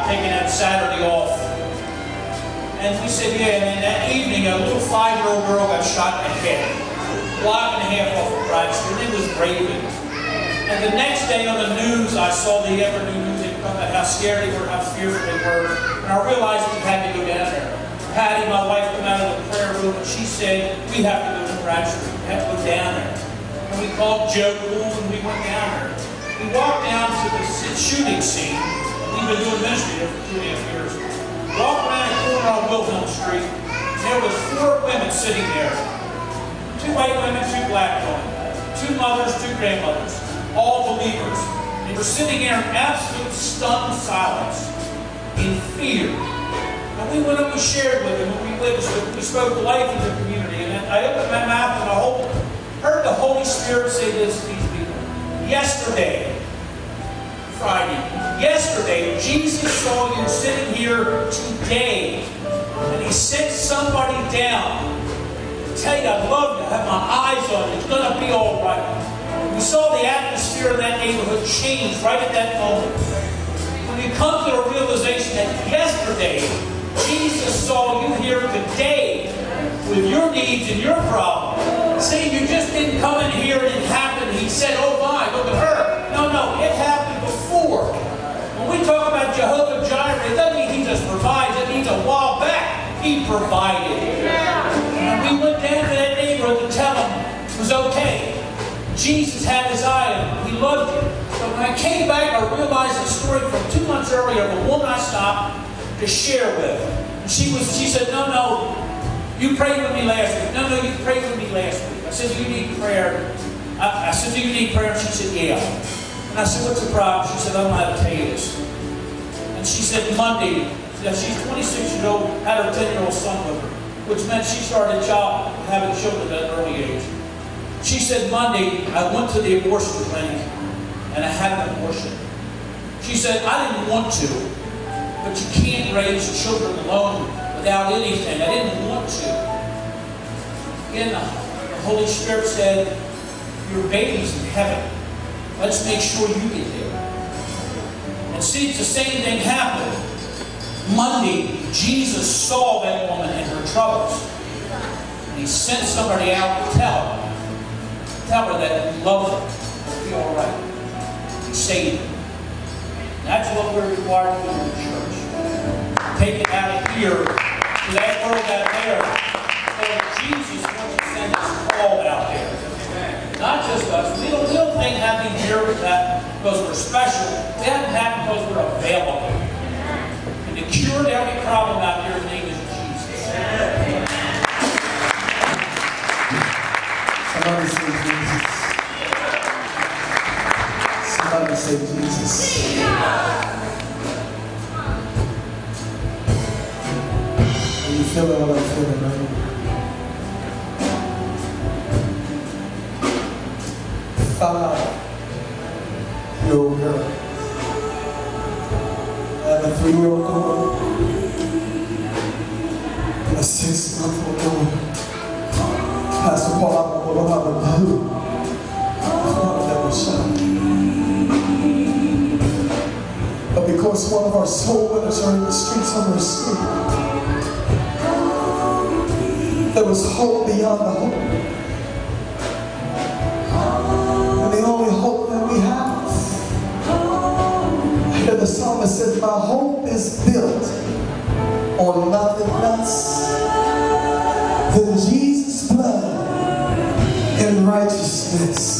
taking that Saturday off. And we said, yeah, and that evening, a little 5-year-old girl got shot in the head. A block and a half off of Brad Street. Her name was Raven. And the next day on the news, I saw the Everett News about how scared they were, how fearful they were. And I realized we had to go down there. Patty, my wife, came out of the prayer room and she said, we have to go to Brad Street. We have to go down there. And we called Joe Poole and we went down there. We walked down to the shooting scene. We've been doing ministry there for 2.5 years. Walked around the corner on Wilhelm Street. And there was 4 women sitting there. 2 white women, 2 black women. 2 mothers, 2 grandmothers. All believers. They were sitting there in absolute stunned silence. In fear. And we went up and shared with them. And we witnessed it. We spoke life into the community. And I opened my mouth and I heard the Holy Spirit say this to these people. Yesterday, Friday, yesterday, Jesus saw you sitting here today, and He sent somebody down to tell you, I love you, I have my eyes on you, it's going to be all right. We saw the atmosphere of that neighborhood change right at that moment. When you come to the realization that yesterday, Jesus saw you here today with your needs and your problems. See, you just didn't come in here and it happened. He said, oh my, look at her. No, it happened before. When we talk about Jehovah Jireh, it doesn't mean He just provides. It means a while back, He provided. And we went down to that neighborhood to tell them it was okay. Jesus had His eye on Him. He loved you. But when I came back, I realized the story from 2 months earlier of a woman I stopped to share with. And she said, no, you prayed with me last week. No, you prayed with me last week. I said, do you need prayer? I said, do you need prayer? And she said, yeah. And I said, what's the problem? She said, I don't know how to tell you this. And she said, Monday, she's 26 years old, had her 10-year-old son with her, which meant she started having children at an early age. She said, Monday, I went to the abortion clinic and I had an abortion. She said, I didn't want to, but you can't raise children alone without anything. I didn't want to. Again, the Holy Spirit said, your baby's in heaven. Let's make sure you get there. And see, the same thing happened. Monday, Jesus saw that woman in her troubles. And He sent somebody out to tell her that He loved her. It'll be all right. He saved her. That's what we're required to do in the church. Take it out of here to that world out there. So Jesus wants to send us all out there. Not just us. We don't think having here with that because we're special. We haven't happened because we're available. And the cure to every problem out there, His name is Jesus. Somebody say Jesus. Somebody say Jesus. Are you feeling what I'm feeling right now? 5-year-old girl. I have a 3-year-old daughter. A 6-month-old daughter. Pastor Paul, I don't have a clue. One of them was shot. But because one of our soul winners are in the streets of our city, there was hope beyond the hope. The only hope that we have. I hear the psalmist says, my hope is built on nothing less than Jesus' blood and righteousness.